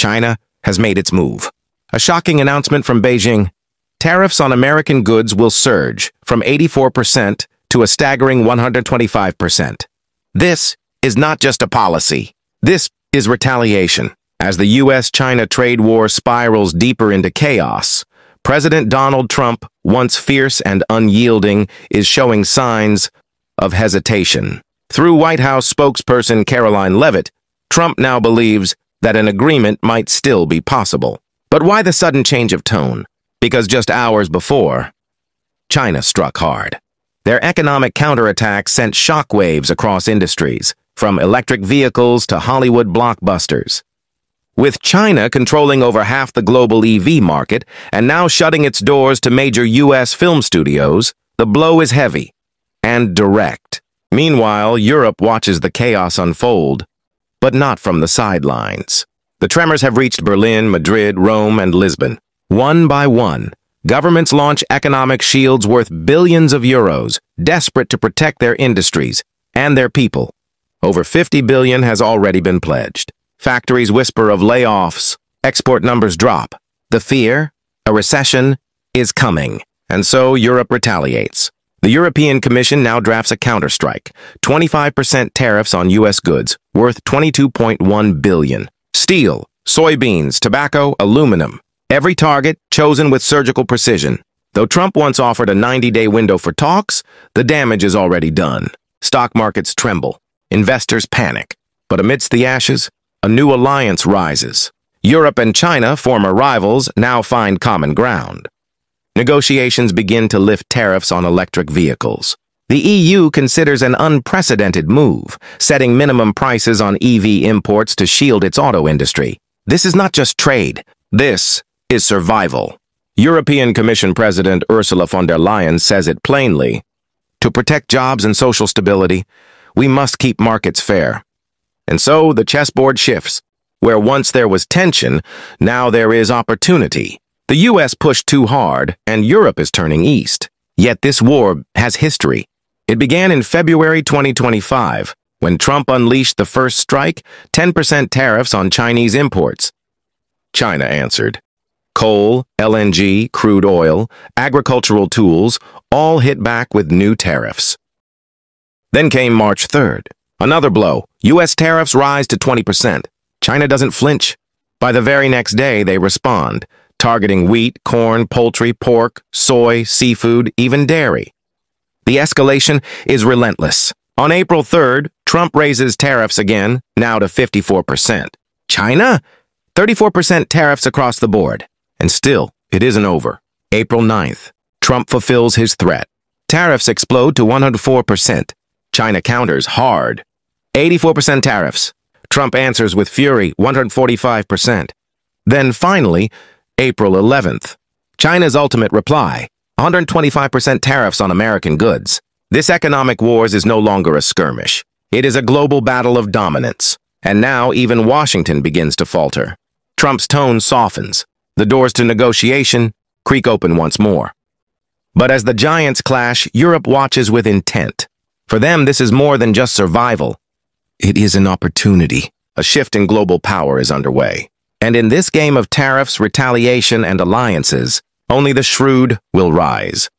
China has made its move. A shocking announcement from Beijing. Tariffs on American goods will surge from 84% to a staggering 125%. This is not just a policy. This is retaliation. As the U.S.-China trade war spirals deeper into chaos, President Donald Trump, once fierce and unyielding, is showing signs of hesitation. Through White House spokesperson Caroline Leavitt, Trump now believes that an agreement might still be possible. But why the sudden change of tone? Because just hours before, China struck hard. Their economic counterattack sent shockwaves across industries, from electric vehicles to Hollywood blockbusters. With China controlling over half the global EV market and now shutting its doors to major U.S. film studios, the blow is heavy and direct. Meanwhile, Europe watches the chaos unfold, but not from the sidelines. The tremors have reached Berlin, Madrid, Rome, and Lisbon. One by one, governments launch economic shields worth billions of euros, desperate to protect their industries and their people. Over 50 billion has already been pledged. Factories whisper of layoffs, export numbers drop. The fear, a recession, is coming, and so Europe retaliates. The European Commission now drafts a counterstrike, 25% tariffs on U.S. goods, worth $22.1 billion. Steel, soybeans, tobacco, aluminum. Every target chosen with surgical precision. Though Trump once offered a 90-day window for talks, the damage is already done. Stock markets tremble. Investors panic. But amidst the ashes, a new alliance rises. Europe and China, former rivals, now find common ground. Negotiations begin to lift tariffs on electric vehicles. The EU considers an unprecedented move, setting minimum prices on EV imports to shield its auto industry. This is not just trade. This is survival. European Commission President Ursula von der Leyen says it plainly. To protect jobs and social stability, we must keep markets fair. And so the chessboard shifts. Where once there was tension, now there is opportunity. The U.S. pushed too hard, and Europe is turning east. Yet this war has history. It began in February 2025, when Trump unleashed the first strike, 10% tariffs on Chinese imports. China answered. Coal, LNG, crude oil, agricultural tools, all hit back with new tariffs. Then came March 3rd. Another blow. U.S. tariffs rise to 20%. China doesn't flinch. By the very next day, they respond, targeting wheat, corn, poultry, pork, soy, seafood, even dairy. The escalation is relentless. On April 3rd, Trump raises tariffs again, now to 54%. China? 34% tariffs across the board. And still, it isn't over. April 9th, Trump fulfills his threat. Tariffs explode to 104%. China counters hard. 84% tariffs. Trump answers with fury, 145%. Then finally, April 11th, China's ultimate reply, 125% tariffs on American goods. This economic wars is no longer a skirmish. It is a global battle of dominance. And now even Washington begins to falter. Trump's tone softens. The doors to negotiation creak open once more. But as the giants clash, Europe watches with intent. For them, this is more than just survival. It is an opportunity. A shift in global power is underway. And in this game of tariffs, retaliation, and alliances, only the shrewd will rise.